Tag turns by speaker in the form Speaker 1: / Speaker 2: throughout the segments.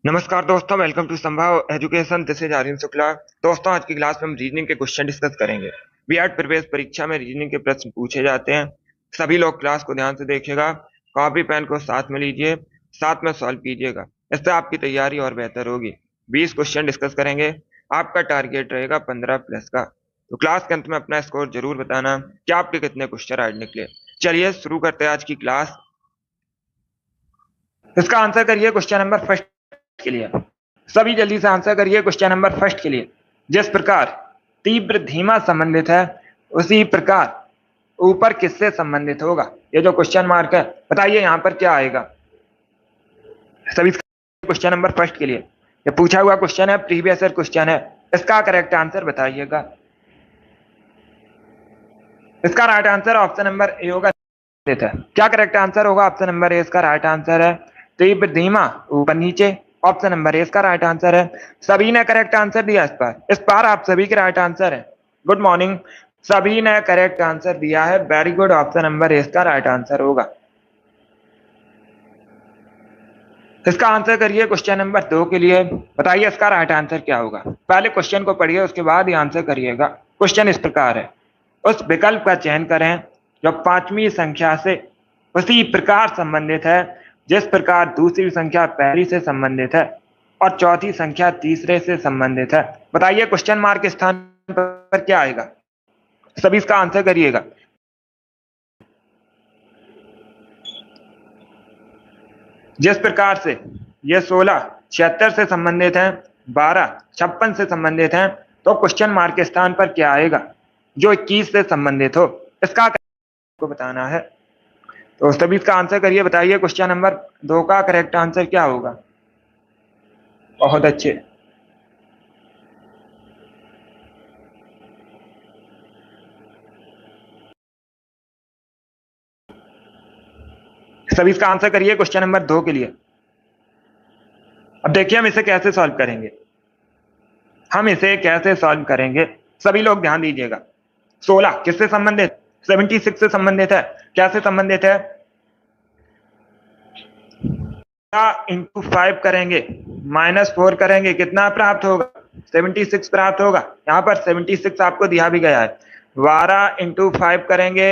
Speaker 1: नमस्कार दोस्तों, welcome to Sambhav education. This is Aryan Shukla. दोस्तों, आज की क्लास में हम रीजनिंग के क्वेश्चन डिस्कस करेंगे। बीएड प्रवेश परीक्षा में रीजनिंग के प्रश्न पूछे जाते हैं। सभी लोग क्लास को ध्यान से देखिएगा, कॉपी पेन को साथ में लीजिए, साथ में सॉल्व कीजिएगा। इससे आपकी तैयारी और बेहतर होगी। 20 क्वेश्चन डिस्कस करेंगे। आपका टारगेट रहेगा 15 प्लस का। तो क्लास के अंत में अपना स्कोर जरूर बताना कि आपके कितने क्वेश्चन आज निकले। चलिए शुरू करते हैं आज की क्लास। इसका आंसर करिए क्वेश्चन नंबर फर्स्ट के लिए। सभी जल्दी से आंसर करिए क्वेश्चन नंबर फर्स्ट के लिए। जिस प्रकार तीव्र धीमा संबंधित है, उसी प्रकार ऊपर किससे संबंधित होगा? ये जो क्वेश्चन मार्क है, बताइए यहाँ पर क्या आएगा। सभी क्वेश्चन नंबर फर्स्ट के लिए ये पूछा हुआ क्वेश्चन है, प्रीवियस ईयर क्वेश्चन है। इसका करेक्ट आंसर बताइएगा। इसका right answer option number A होगा। क्या करेक्ट आंसर होगा? ऑप्शन नंबर ए इसका राइट आंसर है। तीव्र धीमा ऊपर नीचे, ऑप्शन नंबर ए इसका राइट आंसर है। सभी ने करेक्ट आंसर दिया। इस बार आप सभी के राइट आंसर है। गुड मॉर्निंग, सभी ने करेक्ट आंसर दिया है। Very good, option number A इसका राइट आंसर होगा। इसका आंसर करिए क्वेश्चन नंबर 2 के लिए। बताइए इसका राइट आंसर क्या होगा। पहले क्वेश्चन को पढ़िए, उसके बाद ही आंसर करिएगा। क्वेश्चन इस प्रकार है, उस विकल्प का चयन करें जो पांचवी संख्या से उसी प्रकार संबंधित है जिस प्रकार दूसरी संख्या पहली से संबंधित है और चौथी संख्या तीसरे से संबंधित है। बताइए क्वेश्चन मार्क के स्थान पर क्या आएगा। सभी इसका आंसर करिएगा। जिस प्रकार से ये 16 76 से संबंधित है, 12 56 से संबंधित है, तो क्वेश्चन मार्क के स्थान पर क्या आएगा? जो 21 से संबंधित हो, इसका को बताना है। तो सभी इसका आंसर करिए। बताइए क्वेश्चन नंबर 2 का करेक्ट आंसर क्या होगा। बहुत अच्छे। सभी इसका आंसर करिए क्वेश्चन नंबर 2 के लिए। अब देखिए हम इसे कैसे सॉल्व करेंगे। सभी लोग ध्यान दीजिएगा। 16 किससे संबंधित? 76 से संबंधित है। कैसे संबंधित है? इंटू 5 करेंगे, -4 करेंगे, कितना प्राप्त होगा? 76 प्राप्त होगा। यहाँ पर 76 आपको दिया भी गया है। 12 इंटू 5 करेंगे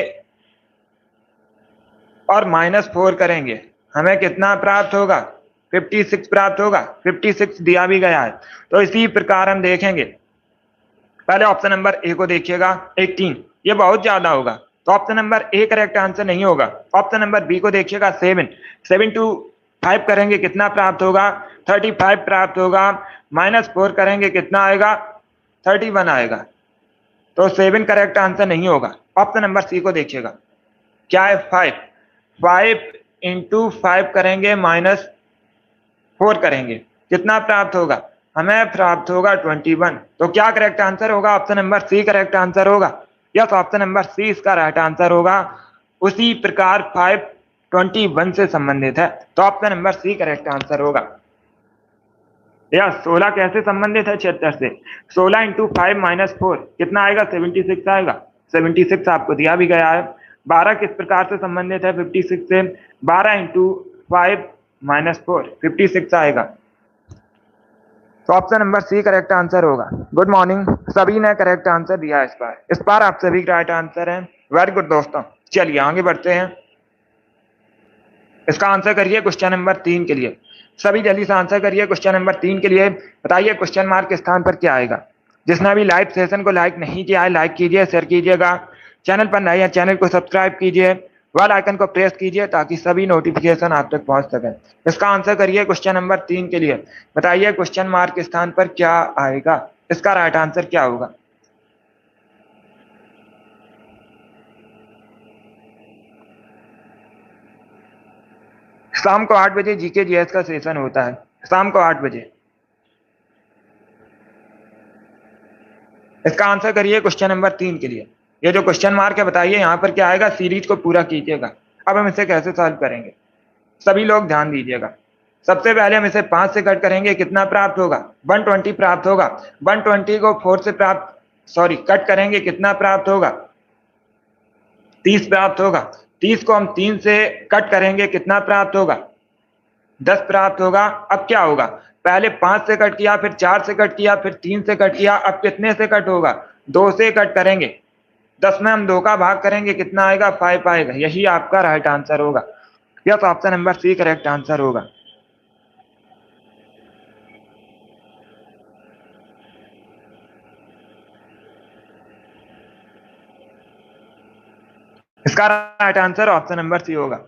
Speaker 1: और -4 करेंगे, हमें कितना प्राप्त होगा? 56 प्राप्त होगा। 56 दिया भी गया है। तो इसी प्रकार हम देखेंगे। पहले ऑप्शन नंबर ए को देखिएगा, 18, ये बहुत ज्यादा होगा, तो option number A correct answer नहीं होगा। ऑप्शन नंबर बी को देखिएगा, 7 टू 5 करेंगे, कितना प्राप्त होगा? 35 प्राप्त होगा। -4 करेंगे, कितना आएगा? 31 आएगा। तो 7 करेक्ट आंसर नहीं होगा। ऑप्शन नंबर सी को देखिएगा, क्या है? 5 इंटू 5 करेंगे, -4 करेंगे, कितना प्राप्त होगा? हमें प्राप्त होगा 21। तो क्या करेक्ट आंसर होगा? Option number C correct answer होगा। यस, ऑप्शन नंबर सी इसका राइट आंसर होगा। उसी प्रकार 5 21 से संबंधित है, तो option number C correct answer होगा। यस, 16 कैसे संबंधित है 76 से? 16 इंटू 5 -4 कितना आएगा? 76 आएगा। 76 आपको दिया भी गया है। 12 किस प्रकार से संबंधित है 56 से? 12 इंटू 5 -4 56 आएगा। तो option number C correct answer होगा। गुड मॉर्निंग, सभी ने करेक्ट आंसर दिया है। इस बार आप सभी का राइट आंसर है। वेरी गुड दोस्तों, चलिए आगे बढ़ते हैं। इसका आंसर करिए क्वेश्चन नंबर 3 के लिए। सभी जल्दी से आंसर करिए क्वेश्चन नंबर 3 के लिए। बताइए क्वेश्चन मार्क के स्थान पर क्या आएगा। जिसने अभी लाइव सेशन को लाइक नहीं किया है, लाइक कीजिए, शेयर कीजिएगा। चैनल पर नए हैं, चैनल को सब्सक्राइब कीजिए, बेल आइकन को प्रेस कीजिए ताकि सभी नोटिफिकेशन आप तक पहुंच सके। इसका आंसर करिए क्वेश्चन नंबर 3 के लिए। बताइए क्वेश्चन मार्क के स्थान पर क्या आएगा। इसका राइट आंसर क्या होगा। शाम को 8 बजे जीके जीएस का सेशन होता है, शाम को 8 बजे। इसका आंसर करिए क्वेश्चन नंबर 3 के लिए। ये जो क्वेश्चन मार्क है, बताइए यहाँ पर क्या आएगा। सीरीज को पूरा कीजिएगा। अब हम इसे कैसे सॉल्व करेंगे, सभी लोग ध्यान दीजिएगा। सबसे पहले हम इसे 5 से कट करेंगे, कितना प्राप्त होगा? 120 प्राप्त होगा। 120 को 4 से कट करेंगे, कितना प्राप्त होगा? 30 प्राप्त होगा। 30 को हम 3 से कट करेंगे, कितना प्राप्त होगा? 10 प्राप्त होगा। अब क्या होगा, पहले 5 से कट किया, फिर 4 से कट किया, फिर 3 से कट किया, अब कितने से कट होगा, 2 से कट करेंगे। 10 में हम 2 का भाग करेंगे, कितना आएगा, 5 आएगा। यही आपका राइट आंसर होगा। Yes, option number C correct answer होगा। इसका right answer option number C होगा।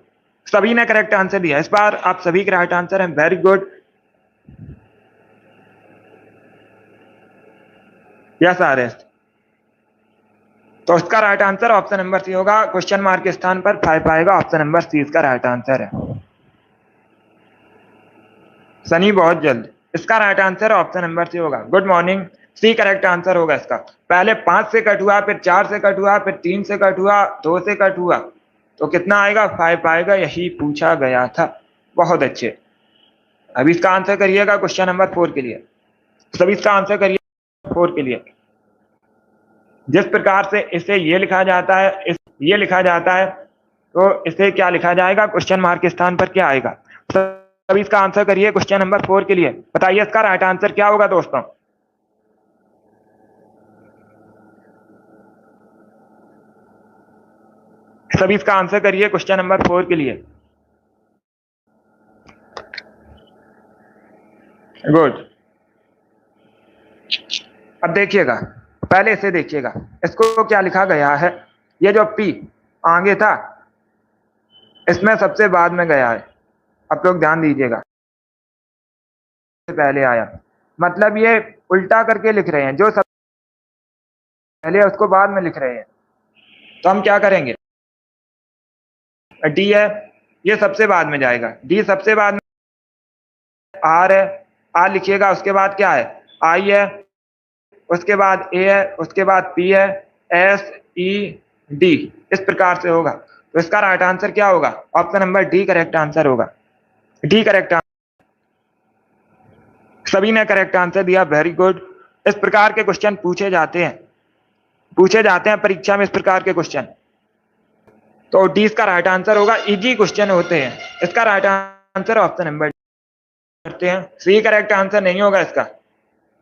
Speaker 1: सभी ने करेक्ट आंसर दिया, इस बार आप सभी के राइट आंसर हैं। Very good. Yes R S, तो इसका right answer option number C होगा। क्वेश्चन मार्क के स्थान पर 5 आएगा। ऑप्शन नंबर सी इसका राइट आंसर है। सनी बहुत जल्द, इसका right answer option number C होगा। Good morning, C correct answer होगा इसका। पहले 5 से कट हुआ, फिर 4 से कट हुआ, फिर 3 से कट हुआ, 2 से कट हुआ, तो कितना आएगा, 5 आएगा। यही पूछा गया था। बहुत अच्छे। अब इसका आंसर करिएगा क्वेश्चन नंबर 4 के लिए। सभी इसका आंसर करिए 4 के लिए। जिस प्रकार से इसे ये लिखा जाता है, ये लिखा जाता है, तो इसे क्या लिखा जाएगा, क्वेश्चन मार्क के स्थान पर क्या आएगा। सभी इसका आंसर करिए क्वेश्चन नंबर 4 के लिए। बताइए इसका राइट आंसर क्या होगा दोस्तों। सभी इसका आंसर करिए क्वेश्चन नंबर 4 के लिए। गुड। अब देखिएगा, पहले इसे देखिएगा, इसको क्या लिखा गया है। ये जो P आगे था, इसमें सबसे बाद में गया है। आप लोग ध्यान दीजिएगा, पहले आया, मतलब ये उल्टा करके लिख रहे हैं। जो सब पहले है उसको बाद में लिख रहे हैं। तो हम क्या करेंगे, डी है, ये सबसे बाद में जाएगा। डी सबसे बाद में, आर है, आर लिखिएगा। उसके बाद क्या है, आई है, उसके बाद ए है, उसके बाद पी है, एस ई डी, इस प्रकार से होगा। तो इसका राइट आंसर क्या होगा, option number D correct answer होगा। D correct answer. सभी ने करेक्ट आंसर दिया। Very good. इस प्रकार के क्वेश्चन पूछे जाते हैं परीक्षा में, इस प्रकार के क्वेश्चन। तो डी इसका राइट आंसर होगा। इजी क्वेश्चन होते हैं। इसका राइट आंसर ऑप्शन नंबर करते हैं। सी करेक्ट आंसर नहीं होगा इसका।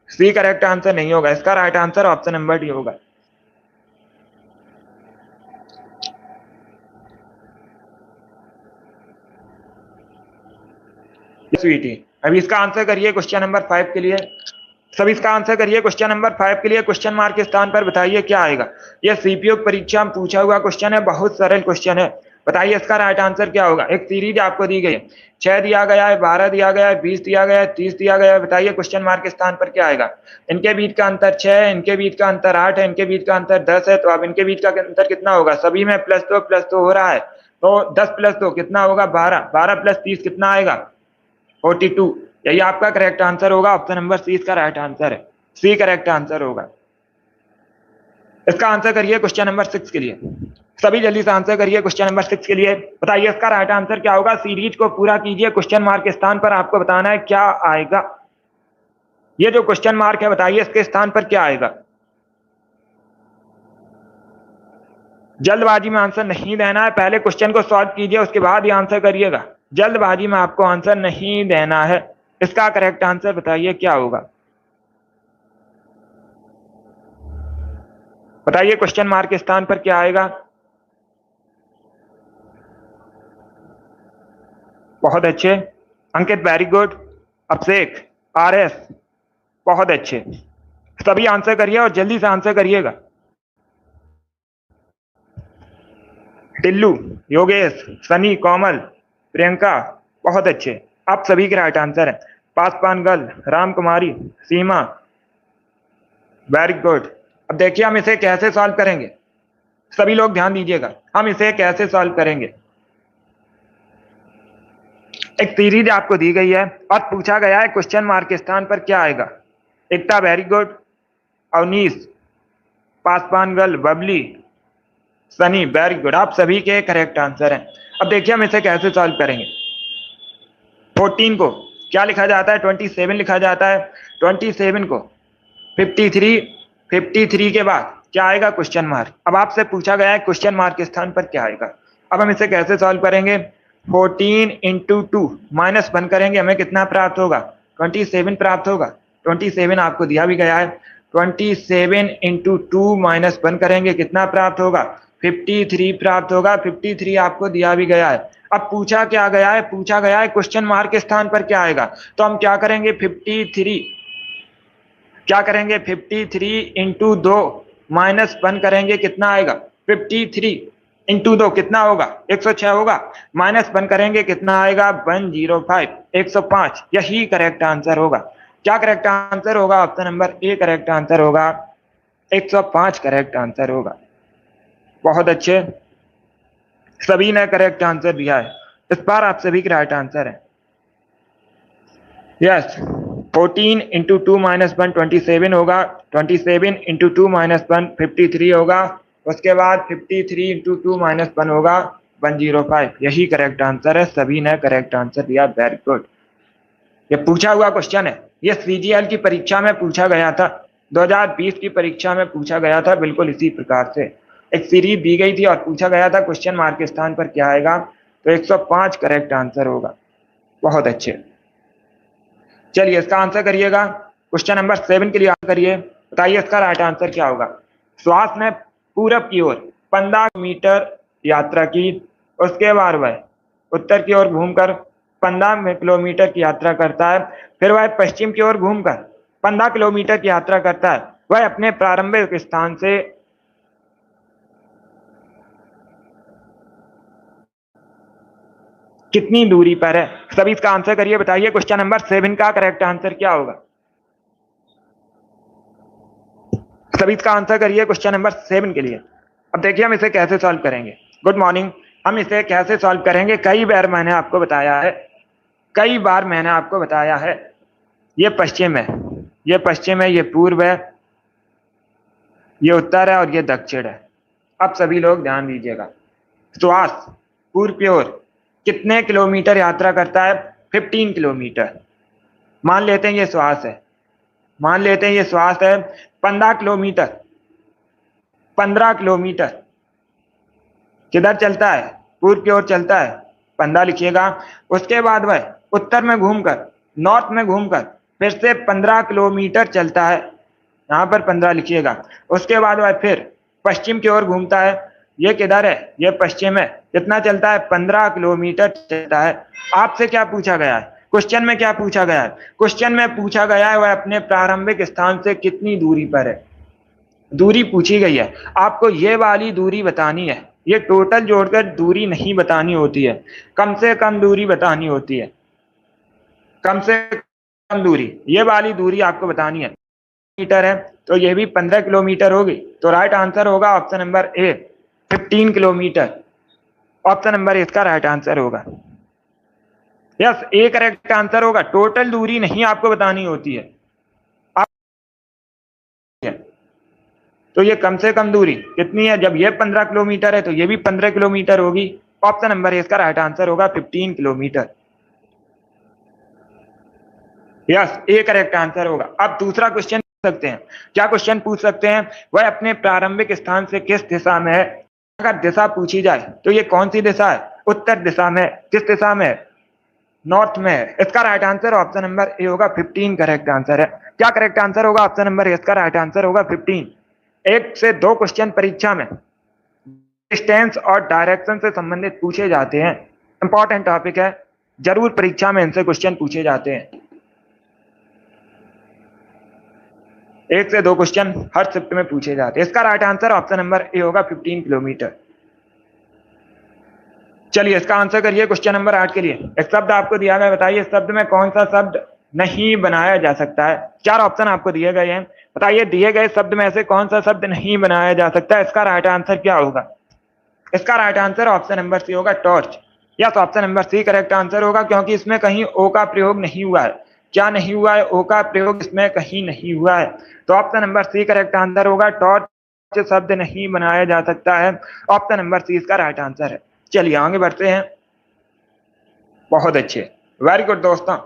Speaker 1: सी करेक्ट आंसर नहीं होगा, इसका right answer option number D होगा। स्वीटी, अभी इसका आंसर करिए क्वेश्चन नंबर 5 के लिए। सभी इसका आंसर करिए क्वेश्चन नंबर 5 के लिए। क्वेश्चन मार्क के स्थान पर बताइए क्या आएगा। यह सीपीयू परीक्षा में पूछा हुआ क्वेश्चन है, बहुत सरल क्वेश्चन है। बताइए इसका राइट आंसर क्या होगा। एक सीरीज आपको दी गई है, 6 दिया गया है, 12 दिया गया है, 20 दिया गया है, 30 दिया गया है। बताइए क्वेश्चन मार्क के स्थान पर क्या आएगा। इनके बीच का अंतर 6 है, इनके बीच का अंतर 8 है, इनके बीच का अंतर 10 है। तो अब इनके बीच का अंतर कितना होगा, सभी में +2 हो रहा है। तो 10 + 2 कितना होगा, 12। 12 + 30 कितना आएगा, 42। यही आपका करेक्ट आंसर होगा। ऑप्शन नंबर सी इसका राइट आंसर है। सी करेक्ट आंसर होगा। इसका आंसर करिए क्वेश्चन नंबर 6 के लिए। सभी जल्दी से आंसर करिए क्वेश्चन नंबर 6 के लिए। बताइए इसका राइट आंसर क्या होगा। सीरीज को पूरा कीजिए, क्वेश्चन मार्क के स्थान पर आपको बताना है क्या आएगा। ये जो क्वेश्चन मार्क है, बताइए इसके स्थान पर क्या आएगा। जल्दबाजी में आंसर नहीं देना है, पहले क्वेश्चन को सॉल्व कीजिए, उसके बाद ही आंसर करिएगा। जल्दबाजी में आपको आंसर नहीं देना है। इसका करेक्ट आंसर बताइए क्या होगा। बताइए क्वेश्चन मार्क के स्थान पर क्या आएगा। बहुत अच्छे अंकित, वेरी गुड। अभिषेक, आर एस, बहुत अच्छे। सभी आंसर करिए और जल्दी से आंसर करिएगा। टिल्लू, योगेश, सनी, कोमल, प्रियंका, बहुत अच्छे। आप सभी के राइट आंसर है। पासवान गर्ल, राम कुमारी, सीमा, वेरी गुड। अब देखिए हम इसे कैसे सॉल्व करेंगे। सभी लोग ध्यान दीजिएगा, हम इसे कैसे सॉल्व करेंगे। एक सीरीज आपको दी गई है और पूछा गया है क्वेश्चन मार्क के स्थान पर क्या आएगा। Ekta, very good. Avnish, Paswan girl, Babli, Sunny, very good. आप सभी के करेक्ट आंसर हैं। अब देखिए हम इसे कैसे सॉल्व करेंगे। 14 को क्या लिखा जाता है, 27 लिखा जाता है। 27 को 53 के बाद क्या आएगा, क्वेश्चन मार्क। अब आपसे पूछा गया है क्वेश्चन मार्क के स्थान पर क्या आएगा। अब हम इसे कैसे सॉल्व करेंगे। 14 इंटू टू माइनस 1 करेंगे हमें कितना प्राप्त होगा? 27 प्राप्त होगा। 27 आपको दिया भी गया है। 27 इंटू टू माइनस 1 करेंगे कितना प्राप्त होगा? 53 प्राप्त होगा। 53 आपको दिया भी गया है। अब पूछा क्या गया है? पूछा गया है क्वेश्चन मार्क के स्थान पर क्या आएगा? तो हम क्या करेंगे? 53 क्या करेंगे? 53 इंटू दो माइनस 1 करेंगे कितना आएगा? 53 इंटू दो कितना होगा? 106 होगा। माइनस 1 करेंगे कितना आएगा? 105, 105। यही करेक्ट आंसर होगा। क्या करेक्ट आंसर होगा? Option number A correct answer होगा। 105 करेक्ट आंसर होगा। बहुत अच्छे, सभी ने करेक्ट आंसर दिया है। इस बार आप सभी के राइट आंसर है। यस, 14 इंटू टू माइनस 1 27 होगा। 27 इंटू टू माइनस 1 53 होगा। उसके बाद 53 इंटू टू माइनस 1 होगा 105। यही करेक्ट आंसर है। सभी ने करेक्ट आंसर दिया। Very good. ये पूछा हुआ क्वेश्चन है। ये सीजीएल की परीक्षा में पूछा गया था। 2020 की परीक्षा में पूछा गया था। बिल्कुल इसी प्रकार से एक सीरीज दी गई थी और पूछा गया था क्वेश्चन मार्क के स्थान पर क्या आएगा? तो 105 करेक्ट आंसर होगा। बहुत अच्छे। चलिए इसका आंसर करिएगा। क्वेश्चन नंबर 7 के लिए आंसर करिए। बताइए इसका राइट आंसर क्या होगा? श्वास ने पूरब की ओर 15 मीटर यात्रा की। उसके बाद वह उत्तर की ओर घूमकर 15 किलोमीटर की यात्रा करता है। फिर वह पश्चिम की ओर घूमकर 15 किलोमीटर की यात्रा करता है। वह अपने प्रारंभिक स्थान से कितनी दूरी पर है? सभी इसका आंसर करिए। बताइए क्वेश्चन नंबर 7 का करेक्ट आंसर क्या होगा? सभी इसका आंसर करिए क्वेश्चन नंबर 7 के लिए। अब देखिए हम इसे कैसे सॉल्व करेंगे। Good morning. हम इसे कैसे सॉल्व करेंगे? कई बार मैंने आपको बताया है। कई बार मैंने आपको बताया है। ये पश्चिम है, ये पश्चिम है, ये पूर्व है, ये उत्तर है और ये दक्षिण है। अब सभी लोग ध्यान दीजिएगा। श्वास पूर्व की ओर कितने किलोमीटर यात्रा करता है? 15 किलोमीटर। मान लेते हैं ये श्वास है। मान लेते हैं ये श्वास है। 15 किलोमीटर। 15 किलोमीटर किधर चलता है? पूर्व की ओर चलता है। 15 लिखिएगा। उसके बाद वह उत्तर में घूमकर, नॉर्थ में घूमकर फिर से 15 किलोमीटर चलता है। यहाँ पर 15 लिखिएगा। उसके बाद वह फिर पश्चिम की ओर घूमता है। ये किधर है? ये पश्चिम है। कितना चलता है? 15 किलोमीटर चलता है। आपसे क्या पूछा गया है? क्वेश्चन में क्या पूछा गया है? क्वेश्चन में पूछा गया है वह अपने प्रारंभिक स्थान से कितनी दूरी पर है। दूरी पूछी गई है। आपको ये वाली दूरी बतानी है। ये टोटल जोड़कर दूरी नहीं बतानी होती है। कम से कम दूरी बतानी होती है। कम से कम दूरी, ये वाली दूरी आपको बतानी है। मीटर है तो ये भी 15 किलोमीटर होगी। तो राइट आंसर होगा option number A, 15 kilometre. Option number इसका राइट आंसर होगा। यस, ए करेक्ट आंसर होगा। टोटल दूरी नहीं आपको बतानी होती है। तो ये कम से कम दूरी कितनी है? जब ये 15 किलोमीटर है तो ये भी 15 किलोमीटर होगी। ऑप्शन नंबर इसका राइट आंसर होगा 15 kilometre. Yes, A correct answer होगा। अब दूसरा क्वेश्चन पूछ सकते हैं। क्या क्वेश्चन पूछ सकते हैं? वह अपने प्रारंभिक स्थान से किस दिशा में है? अगर दिशा पूछी जाए तो ये कौन सी दिशा है? उत्तर दिशा में। किस दिशा में? नॉर्थ में है। इसका right answer option number A होगा। 15 करेक्ट आंसर है। क्या करेक्ट आंसर होगा? ऑप्शन नंबर ए इसका राइट आंसर होगा 15। 1 से 2 क्वेश्चन परीक्षा में डिस्टेंस और डायरेक्शन से संबंधित पूछे जाते हैं। इंपॉर्टेंट टॉपिक है, जरूर परीक्षा में इनसे क्वेश्चन पूछे जाते हैं। 1 से 2 क्वेश्चन हर शिफ्ट में पूछे जाते हैं। इसका right answer option number A होगा 15 किलोमीटर। चलिए इसका आंसर करिए क्वेश्चन नंबर 8 के लिए। एक शब्द आपको दिया गया, बताइए शब्द में कौन सा शब्द नहीं बनाया जा सकता है? 4 ऑप्शन आपको दिए गए हैं। बताइए दिए गए शब्द में से कौन सा शब्द नहीं बनाया जा सकता है? इसका राइट आंसर क्या होगा? इसका right answer option number C होगा, torch. Yes, option number C correct answer होगा, क्योंकि इसमें कहीं ओ का प्रयोग नहीं हुआ है। क्या नहीं हुआ है? ओ का प्रयोग इसमें कहीं नहीं हुआ है। तो option number C correct answer होगा, टॉर्च शब्द नहीं बनाया जा सकता है। ऑप्शन नंबर सी इसका राइट आंसर है। चलिए आगे बढ़ते हैं। बहुत अच्छे, वेरी गुड दोस्तों।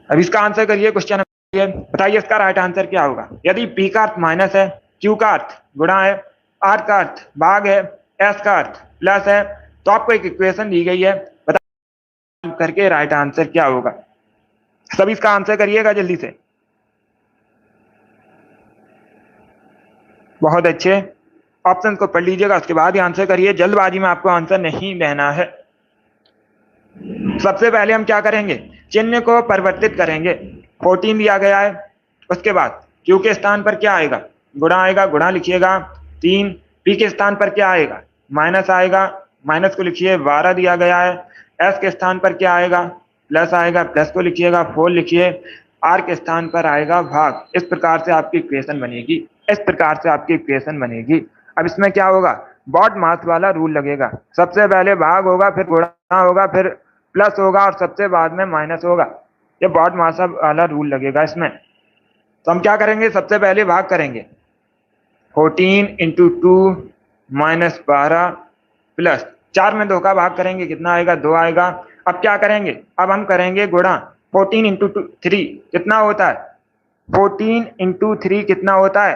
Speaker 1: अब इसका आंसर करिए क्वेश्चन नंबर। बताइए इसका राइट आंसर क्या होगा? यदि पी का अर्थ माइनस है, क्यू का अर्थ गुणा है, आर का अर्थ भाग है, एस का अर्थ प्लस है, तो आपको एक इक्वेशन दी गई है, बता करके राइट आंसर क्या होगा। सब इसका आंसर करिएगा जल्दी से। बहुत अच्छे, ऑप्शन को पढ़ लीजिएगा, उसके बाद ही आंसर करिए, जल्दबाजी में आपको आंसर नहीं देना है। सबसे पहले हम क्या करेंगे, चिन्ह को परिवर्तित करेंगे। 14 दिया गया है, उसके बाद क्यू के स्थान पर क्या आएगा, गुणा आएगा, गुणा लिखिएगा 3। पी के स्थान पर क्या आएगा, माइनस आएगा, माइनस को लिखिए 12 दिया गया है। एस के स्थान पर क्या आएगा, प्लस आएगा, प्लस को लिखिएगा 4 लिखिए। आर के स्थान पर आएगा भाग। इस प्रकार से आपकी इक्वेशन बनेगी, इस प्रकार से आपकी इक्वेशन बनेगी। अब इसमें क्या होगा, बॉड मास वाला रूल लगेगा। सबसे पहले भाग होगा, फिर गुणा होगा, फिर प्लस होगा और सबसे बाद में माइनस होगा। ये बॉड मास वाला रूल लगेगा इसमें। तो हम क्या करेंगे, सबसे पहले भाग करेंगे। 14 इंटू 2 माइनस 12 प्लस 4 में 2 का भाग करेंगे, कितना आएगा, 2 आएगा। अब क्या करेंगे, अब हम करेंगे गुणा। 14 इंटू 3 कितना होता है, 14 इंटू 3 कितना होता है,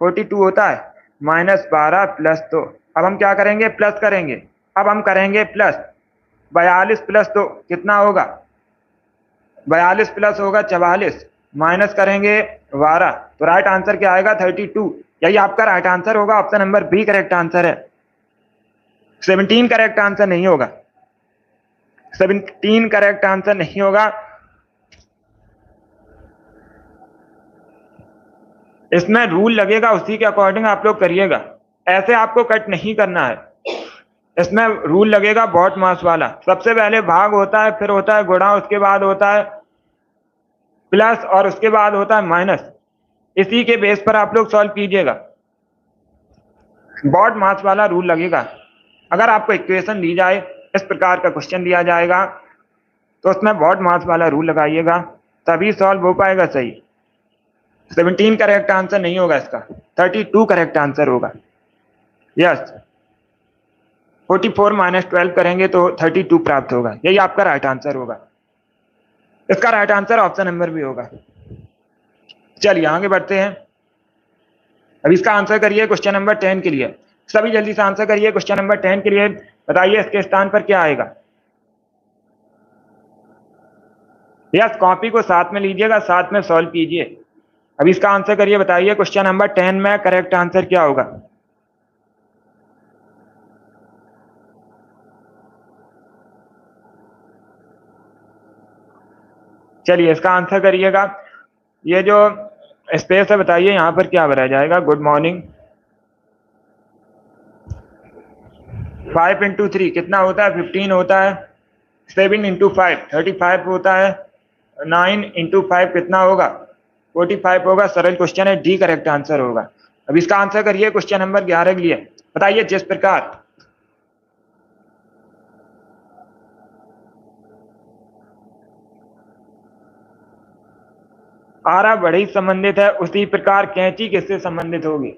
Speaker 1: 42 होता है, माइनस 12 प्लस 2। अब हम क्या करेंगे, प्लस करेंगे। अब हम करेंगे प्लस 42 प्लस 2 कितना होगा, 42 प्लस होगा 44, माइनस करेंगे 12। तो राइट आंसर क्या आएगा, 32। यही आपका राइट आंसर होगा, option number B correct answer है। 17 करेक्ट आंसर नहीं होगा, 17 करेक्ट आंसर नहीं होगा। इसमें रूल लगेगा, उसी के अकॉर्डिंग आप लोग करिएगा, ऐसे आपको कट नहीं करना है। इसमें रूल लगेगा बॉड मास वाला। सबसे पहले भाग होता है, फिर होता है गुणा, उसके बाद होता है प्लस और उसके बाद होता है माइनस। इसी के बेस पर आप लोग सॉल्व कीजिएगा, बॉड मास वाला रूल लगेगा। अगर आपको इक्वेशन दी जाए, इस प्रकार का क्वेश्चन दिया जाएगा, तो उसमें बॉड मास वाला रूल लगाइएगा, तभी सॉल्व हो पाएगा सही। 17 करेक्ट आंसर नहीं होगा इसका, 32 करेक्ट आंसर होगा। यस, 44 माइनस 12 करेंगे तो 32 प्राप्त होगा। यही आपका राइट आंसर होगा। इसका राइट आंसर ऑप्शन नंबर भी होगा। चलिए आगे बढ़ते हैं। अब इसका आंसर करिए क्वेश्चन नंबर 10 के लिए। सभी जल्दी से आंसर करिए क्वेश्चन नंबर 10 के लिए। बताइए इसके स्थान पर क्या आएगा। यस, कॉपी को साथ में लीजिएगा, साथ में सॉल्व कीजिए। अब इसका आंसर करिए, बताइए क्वेश्चन नंबर 10 में करेक्ट आंसर क्या होगा। चलिए इसका आंसर करिएगा। ये जो स्पेस है, बताइए यहाँ पर क्या भरा जाएगा। Good morning. 5 इंटू 3 कितना होता है, 15 होता है। 7 इंटू 5 35 होता है। 9 इंटू 5 कितना होगा, 45 होगा। सरल क्वेश्चन है, डी करेक्ट आंसर होगा। अब इसका आंसर करिए क्वेश्चन नंबर 11 के लिए। बताइए जिस प्रकार आरा बढ़ई संबंधित है, उसी प्रकार कैंची किससे संबंधित होगी।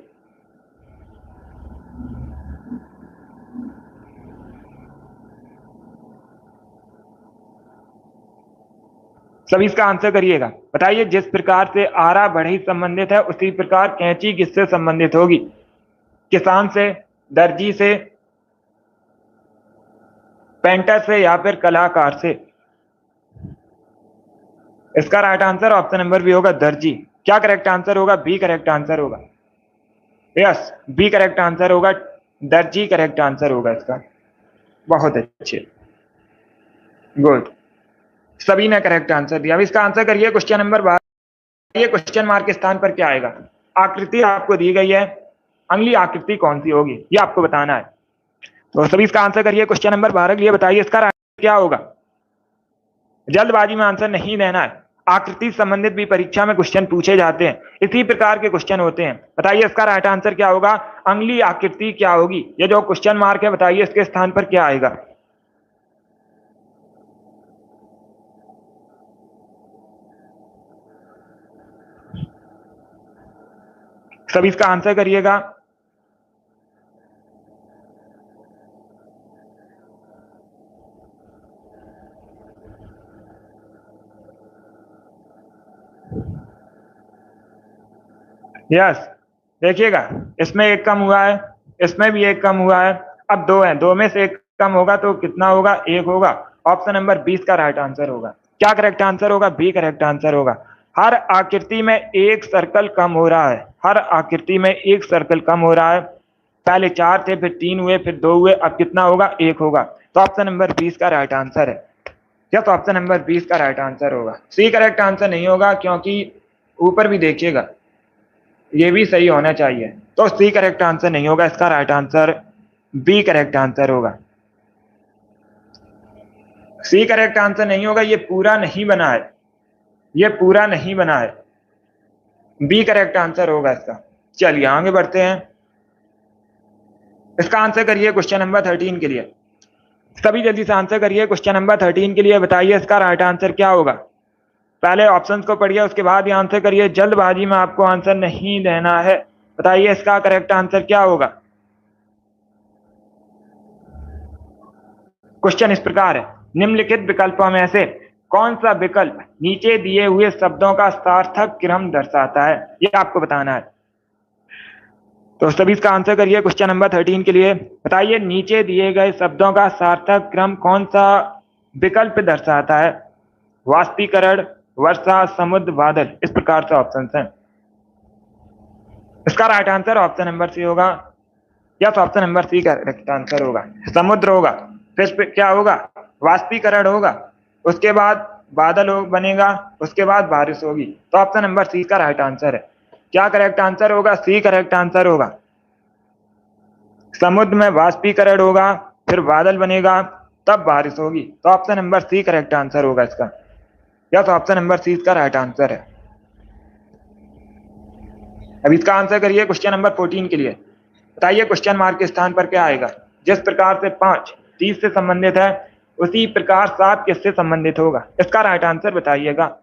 Speaker 1: सभी इसका आंसर करिएगा। बताइए जिस प्रकार से आरा बढ़ई संबंधित है, उसी प्रकार कैंची किससे संबंधित होगी। किसान से, दर्जी से, पेंटर से या फिर कलाकार से। इसका right answer option number B होगा, दर्जी। क्या करेक्ट आंसर होगा, बी करेक्ट आंसर होगा। यस, बी करेक्ट आंसर होगा, दर्जी करेक्ट आंसर होगा इसका। बहुत अच्छे, गुड, सभी ने करेक्ट आंसर दिया। अब इसका आंसर करिए क्वेश्चन नंबर 12। ये क्वेश्चन मार्क के स्थान पर क्या आएगा। आकृति आपको दी गई है, अगली आकृति कौन सी होगी ये आपको बताना है। तो सभी इसका आंसर करिए क्वेश्चन नंबर 12 के लिए। बताइए इसका आंसर क्या होगा, जल्दबाजी में आंसर नहीं देना है। आकृति संबंधित भी परीक्षा में क्वेश्चन पूछे जाते हैं, इसी प्रकार के क्वेश्चन होते हैं। बताइए इसका राइट आंसर क्या होगा, अगली आकृति क्या होगी। ये जो क्वेश्चन मार्क है, बताइए इसके स्थान पर क्या आएगा। सभी इसका आंसर करिएगा। यस, देखिएगा इसमें एक कम हुआ है, इसमें भी एक कम हुआ है। अब दो है, दो में से एक कम होगा तो कितना होगा, 1 होगा। ऑप्शन नंबर 20 का राइट आंसर होगा। क्या करेक्ट आंसर होगा, बी करेक्ट आंसर होगा। हर आकृति में एक सर्कल कम हो रहा है, हर आकृति में एक सर्कल कम हो रहा है। पहले 4 थे, फिर 3 हुए, फिर 2 हुए, अब कितना होगा, 1 होगा। तो ऑप्शन नंबर 20 का राइट आंसर है। क्या, तो ऑप्शन नंबर 20 का राइट आंसर होगा। सी करेक्ट आंसर नहीं होगा, क्योंकि ऊपर भी देखिएगा, ये भी सही होना चाहिए। तो सी करेक्ट आंसर नहीं होगा, इसका right answer B correct answer होगा। सी करेक्ट आंसर नहीं होगा, ये पूरा नहीं बना है, ये पूरा नहीं बना है। बी करेक्ट आंसर होगा इसका। चलिए आगे बढ़ते हैं। इसका आंसर करिए क्वेश्चन नंबर 13 के लिए। सभी जल्दी से आंसर करिए क्वेश्चन नंबर 13 के लिए। बताइए इसका राइट आंसर क्या होगा। पहले ऑप्शंस को पढ़िए, उसके बाद ही आंसर करिए। जल्दबाजी में आपको आंसर नहीं देना है। बताइए इसका करेक्ट आंसर क्या होगा। क्वेश्चन इस प्रकार है, निम्नलिखित विकल्पों में से कौन सा विकल्प नीचे दिए हुए शब्दों का सार्थक क्रम दर्शाता है, ये आपको बताना है। तो सभी इसका आंसर करिए क्वेश्चन नंबर 13 के लिए। बताइए नीचे दिए गए शब्दों का सार्थक क्रम कौन सा विकल्प दर्शाता है। वाष्पीकरण, वर्षा, समुद्र, बादल, इस प्रकार से ऑप्शन हैं। इसका right answer option number C होगा। या तो ऑप्शन नंबर सी का करेक्ट आंसर होगा। समुद्र होगा, फिर क्या होगा, वाष्पीकरण होगा, उसके बाद बादल बनेगा, उसके बाद बारिश होगी। तो ऑप्शन नंबर सी का राइट आंसर है। क्या करेक्ट आंसर होगा, सी करेक्ट आंसर होगा। समुद्र में वाष्पीकरण होगा, फिर बादल बनेगा, तब बारिश होगी। तो option number C correct answer होगा इसका। या तो ऑप्शन नंबर सी इसका राइट आंसर है। अब इसका आंसर करिए क्वेश्चन नंबर 14 के लिए। बताइए क्वेश्चन मार्क के स्थान पर क्या आएगा। जिस प्रकार से 5 30 से संबंधित है, उसी प्रकार 7 किससे संबंधित होगा। इसका राइट आंसर बताइएगा।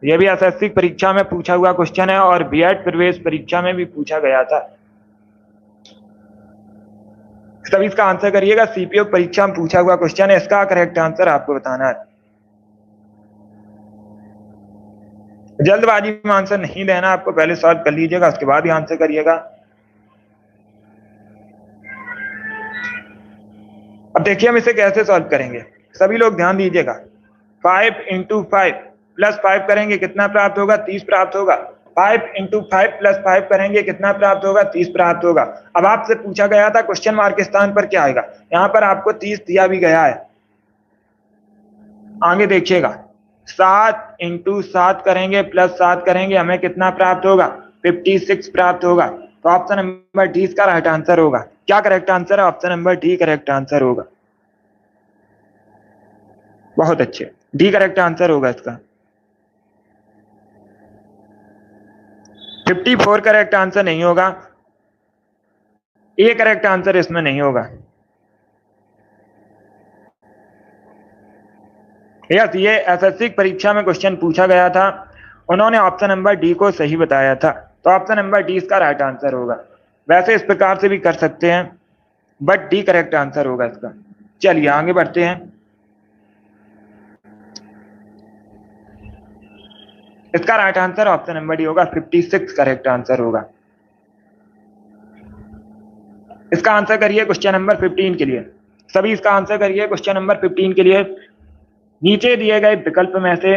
Speaker 1: यह भी एसएससी परीक्षा में पूछा हुआ क्वेश्चन है और बीएड प्रवेश परीक्षा में भी पूछा गया था। सभी इसका आंसर करिएगा, सीपीओ परीक्षा में पूछा हुआ क्वेश्चन है। इसका करेक्ट आंसर आपको बताना है। जल्दबाजी में आंसर नहीं देना, आपको पहले सॉल्व कर लीजिएगा, उसके बाद ही आंसर करिएगा। अब देखिए हम इसे कैसे सॉल्व करेंगे, सभी लोग ध्यान दीजिएगा। 5 × 5 + 5 करेंगे कितना प्राप्त होगा, 30 प्राप्त होगा। 5 × 5 + 5 करेंगे कितना प्राप्त होगा, 30 प्राप्त होगा। अब आपसे पूछा गया था क्वेश्चन मार्क के स्थान पर क्या आएगा, यहाँ पर आपको 30 दिया भी गया है। आगे देखिएगा, 7 × 7 करेंगे +7 करेंगे, हमें कितना प्राप्त होगा, 56 प्राप्त होगा। तो ऑप्शन नंबर डी इसका राइट आंसर होगा। क्या करेक्ट आंसर है, option number D correct answer होगा। बहुत अच्छे, डी करेक्ट आंसर होगा इसका। 54 करेक्ट आंसर नहीं होगा, ए करेक्ट आंसर इसमें नहीं होगा। यस, ये एसएससी परीक्षा में क्वेश्चन पूछा गया था, उन्होंने ऑप्शन नंबर डी को सही बताया था। तो ऑप्शन नंबर डी इसका राइट आंसर होगा। वैसे इस प्रकार से भी कर सकते हैं, बट डी करेक्ट आंसर होगा इसका। चलिए आगे बढ़ते हैं। इसका right answer option number D होगा, 56 करेक्ट आंसर होगा। इसका आंसर करिए क्वेश्चन नंबर 15 के लिए। सभी इसका आंसर करिए क्वेश्चन नंबर 15 के लिए। नीचे दिए गए विकल्प में से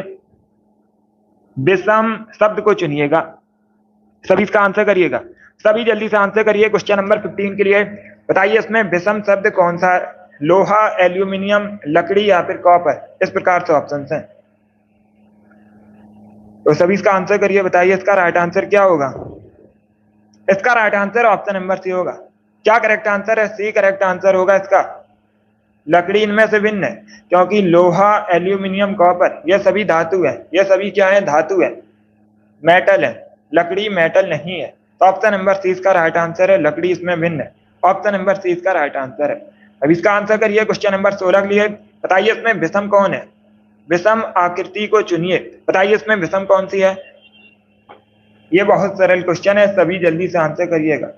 Speaker 1: विषम शब्द को चुनिएगा। सभी इसका आंसर करिएगा, सभी जल्दी से आंसर करिए क्वेश्चन नंबर 15 के लिए। बताइए इसमें विषम शब्द कौन सा है, लोहा, एल्यूमिनियम, लकड़ी या फिर कॉपर, इस प्रकार से ऑप्शन हैं। तो सभी इसका आंसर करिए, बताइए इसका राइट आंसर क्या होगा। इसका right answer option number C होगा। क्या करेक्ट आंसर है, सी करेक्ट आंसर होगा इसका। लकड़ी इनमें से भिन्न है, क्योंकि लोहा, एल्यूमिनियम, कॉपर ये सभी धातु है, ये सभी क्या है, धातु है, मेटल है। लकड़ी मेटल नहीं है। तो ऑप्शन नंबर सी इसका राइट आंसर है, लकड़ी इसमें भिन्न है। ऑप्शन नंबर सी इसका राइट आंसर है। अब इसका आंसर करिए क्वेश्चन नंबर 16 के लिए। बताइए इसमें विषम कौन है, विषम आकृति को चुनिए। बताइए इसमें विषम कौन सी है। ये बहुत सरल क्वेश्चन है, सभी जल्दी से आंसर करिएगा।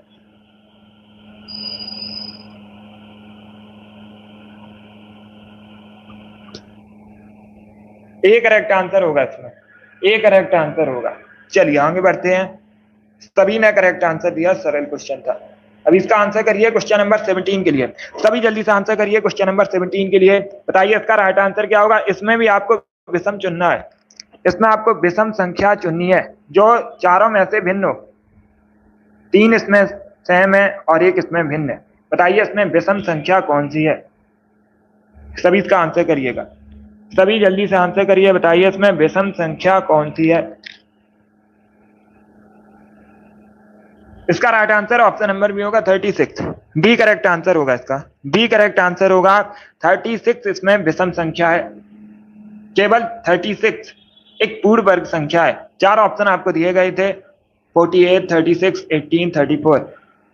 Speaker 1: ए करेक्ट आंसर होगा इसमें, ए करेक्ट आंसर होगा। चलिए आगे बढ़ते हैं। सभी ने करेक्ट आंसर दिया, सरल क्वेश्चन था। अब इसका आंसर करिए क्वेश्चन नंबर 17 के लिए। सभी जल्दी से आंसर करिए क्वेश्चन नंबर 17 के लिए। बताइए इसका राइट आंसर क्या होगा। इसमें भी आपको विषम चुनना है, इसमें आपको विषम संख्या चुननी है जो चारों में से भिन्न हो। 3 इसमें सेम है और 1 इसमें भिन्न है। बताइए इसमें विषम संख्या कौन सी है। सभी इसका आंसर करिएगा, सभी जल्दी से आंसर करिए। बताइए इसमें विषम संख्या कौन सी है। इसका right answer option number B होगा 36। बी करेक्ट आंसर होगा इसका, बी करेक्ट आंसर होगा 36। इसमें विषम संख्या है, केवल 36 एक पूर्ण वर्ग संख्या है। 4 ऑप्शन आपको दिए गए थे 48, 36, 18, 34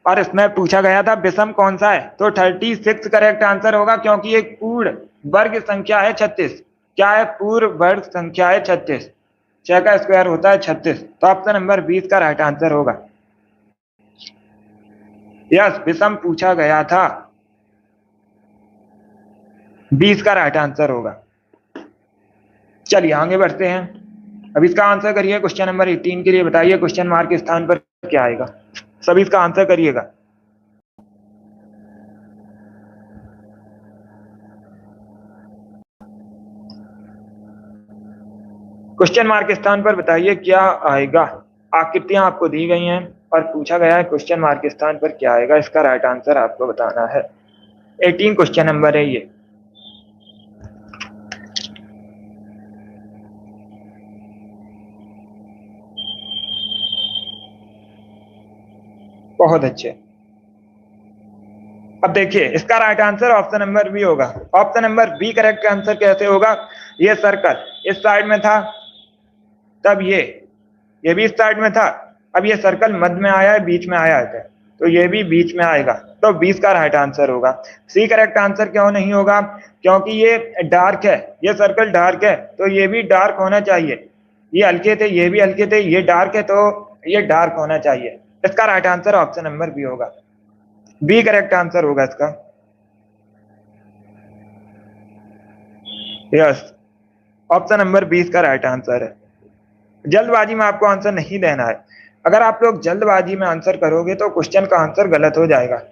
Speaker 1: और इसमें पूछा गया था विषम कौन सा है, तो 36 करेक्ट आंसर होगा क्योंकि एक पूर्ण वर्ग संख्या है 36। क्या है, पूर्ण वर्ग संख्या है 36। 6 का स्क्वायर होता है 36, तो ऑप्शन नंबर 20 का राइट आंसर होगा। यस, विषम पूछा गया था, 20 का राइट आंसर होगा। चलिए आगे बढ़ते हैं। अब इसका आंसर करिए क्वेश्चन नंबर 18 के लिए। बताइए क्वेश्चन मार्क के स्थान पर क्या आएगा। सभी इसका आंसर करिएगा। क्वेश्चन मार्क के स्थान पर बताइए क्या आएगा। आकृतियां आपको दी गई हैं और पूछा गया है क्वेश्चन मार्क के स्थान पर क्या आएगा। इसका राइट आंसर आपको बताना है। 18 क्वेश्चन नंबर है ये। बहुत अच्छे। अब देखिए इसका right answer option number B होगा। Option number B correct answer कैसे होगा। ये सर्कल इस साइड में था, तब ये भी इस साइड में था, अब ये सर्कल मध्य में आया है, बीच में आया है, तो ये भी बीच में आएगा, तो 20 का राइट आंसर होगा। सी करेक्ट आंसर क्यों नहीं होगा, क्योंकि ये डार्क है, ये सर्कल डार्क है, तो ये भी डार्क होना चाहिए। ये हल्के थे, ये भी हल्के थे, ये डार्क है, तो ये डार्क होना चाहिए। इसका right answer option number B होगा। बी करेक्ट आंसर होगा इसका। यस, ऑप्शन नंबर 20 का राइट आंसर है। जल्दबाजी में आपको आंसर नहीं देना है। अगर आप लोग जल्दबाजी में आंसर करोगे तो क्वेश्चन का आंसर गलत हो जाएगा।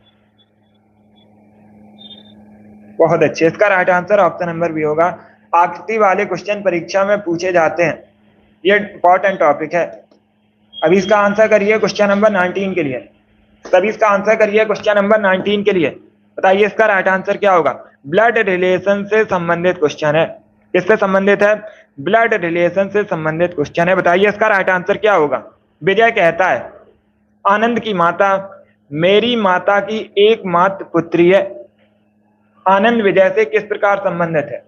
Speaker 1: बहुत अच्छे, इसका right answer option number B होगा। आकृति वाले क्वेश्चन परीक्षा में पूछे जाते हैं, ये इंपॉर्टेंट टॉपिक है। अभी इसका आंसर करिए क्वेश्चन नंबर 19 के लिए। सभी इसका आंसर करिए क्वेश्चन नंबर 19 के लिए। बताइए इसका राइट आंसर क्या होगा। ब्लड रिलेशन से संबंधित क्वेश्चन है। किससे संबंधित है, ब्लड रिलेशन से संबंधित क्वेश्चन है। बताइए इसका राइट आंसर क्या होगा। विजय कहता है आनंद की माता मेरी माता की एकमात्र पुत्री है। आनंद विजय से किस प्रकार संबंधित है,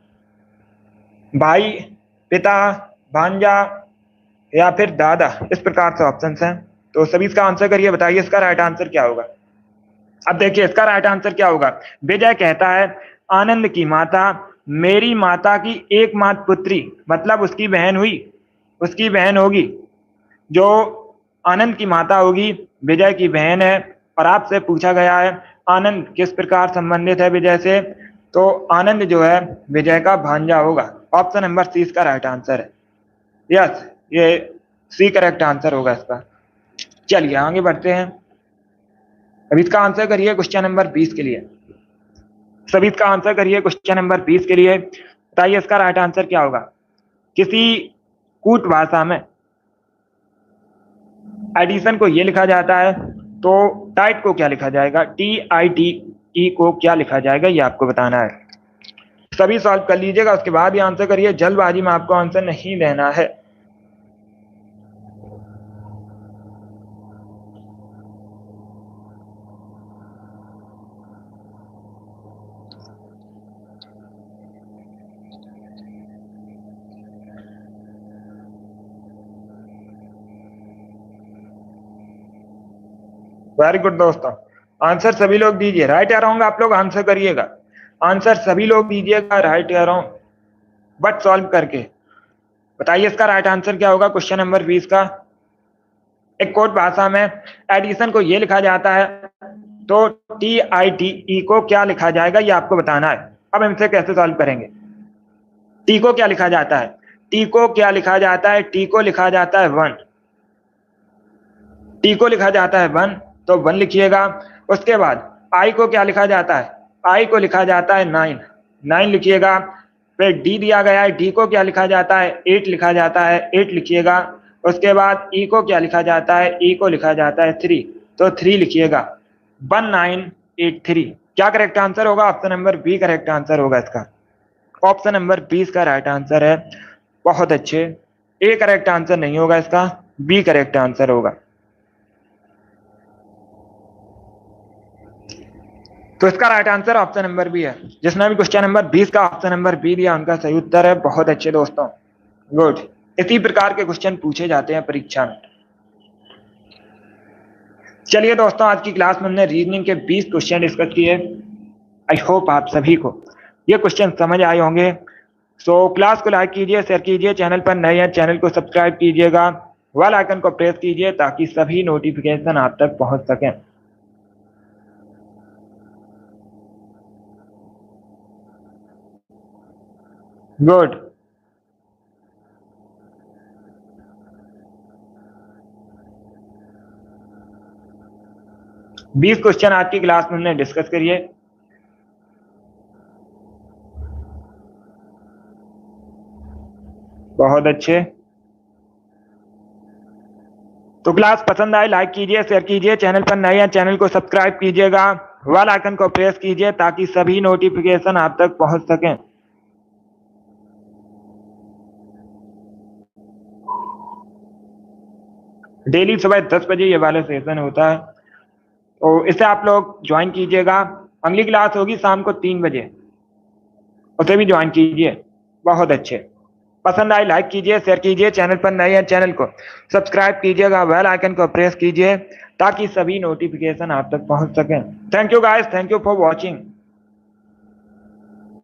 Speaker 1: भाई, पिता, भांजा या फिर दादा, इस प्रकार से ऑप्शंस हैं, तो सभी इसका आंसर करिए। बताइए इसका राइट आंसर क्या होगा। अब देखिए इसका राइट आंसर क्या होगा। विजय कहता है आनंद की माता मेरी माता की एकमात्र पुत्री, मतलब उसकी बहन हुई, उसकी बहन होगी, जो आनंद की माता होगी विजय की बहन है। और आपसे पूछा गया है आनंद किस प्रकार संबंधित है विजय से, तो आनंद जो है विजय का भांजा होगा। ऑप्शन नंबर सी इसका राइट आंसर है। यस, ये सी करेक्ट आंसर होगा इसका। चलिए आगे बढ़ते हैं। अब इसका आंसर करिए क्वेश्चन नंबर 20 के लिए। सभी इसका आंसर करिए क्वेश्चन नंबर 20 के लिए। बताइए इसका राइट आंसर क्या होगा। किसी कूट भाषा में एडिशन को ये लिखा जाता है, तो टाइट को क्या लिखा जाएगा, TITE को क्या लिखा जाएगा, ये आपको बताना है। सभी सॉल्व कर लीजिएगा, उसके बाद ही आंसर करिए। जल्दबाजी में आपको आंसर नहीं देना है। वेरी गुड दोस्तों, आंसर सभी लोग दीजिए। राइट या रॉन्ग आप लोग आंसर करिएगा। आंसर सभी लोग दीजिएगा, राइट या रॉन्ग, बट सॉल्व करके। बताइए इसका राइट आंसर क्या होगा क्वेश्चन नंबर 20 का। एक कोड भाषा में एडिशन को ये लिखा जाता है, तो TITE को क्या लिखा जाएगा, ये आपको बताना है। अब हम इसे कैसे सॉल्व करेंगे। टी को क्या लिखा जाता है, टी को क्या लिखा जाता है, टी को लिखा जाता है 1, टी को लिखा जाता है 1, तो 1 लिखिएगा। उसके बाद आई को क्या लिखा जाता है, आई को लिखा जाता है 9, 9 लिखिएगा। फिर डी दिया गया है, डी को क्या लिखा जाता है, 8 लिखा जाता है, 8 लिखिएगा। उसके बाद ई को क्या लिखा जाता है, ई को लिखा जाता है 3, तो 3 लिखिएगा। 1983 क्या करेक्ट आंसर होगा, option number B correct answer होगा इसका। ऑप्शन नंबर 20 का राइट आंसर है। बहुत अच्छे, ए करेक्ट आंसर नहीं होगा इसका, बी करेक्ट आंसर होगा। तो इसका right answer option number B है। जिसने भी क्वेश्चन नंबर 20 का ऑप्शन नंबर बी दिया उनका सही उत्तर है। बहुत अच्छे दोस्तों, गुड। इसी प्रकार के क्वेश्चन पूछे जाते हैं परीक्षा में। चलिए दोस्तों, आज की क्लास में हमने रीजनिंग के 20 क्वेश्चन डिस्कस किए। आई होप आप सभी को ये क्वेश्चन समझ आए होंगे। सो क्लास को लाइक कीजिए, शेयर कीजिए, चैनल पर नए हैं चैनल को सब्सक्राइब कीजिएगा, बेल आइकन को प्रेस कीजिए ताकि सभी नोटिफिकेशन आप तक पहुंच सकें। गुड। बीस क्वेश्चन आज की क्लास में हमने डिस्कस करिए। बहुत अच्छे। तो क्लास पसंद आए लाइक कीजिए, शेयर कीजिए, चैनल पर नए हैं चैनल को सब्सक्राइब कीजिएगा, बेल आइकन को प्रेस कीजिए ताकि सभी नोटिफिकेशन आप तक पहुंच सकें। डेली सुबह 10 बजे ये वाला सेशन होता है, तो इसे आप लोग ज्वाइन कीजिएगा। अगली क्लास होगी शाम को 3 बजे, उसे भी ज्वाइन कीजिए। बहुत अच्छे। पसंद आए लाइक कीजिए, शेयर कीजिए, चैनल पर नए हैं चैनल को सब्सक्राइब कीजिएगा, बेल आइकन को प्रेस कीजिए ताकि सभी नोटिफिकेशन आप तक पहुंच सकें। Thank you guys, thank you for watching.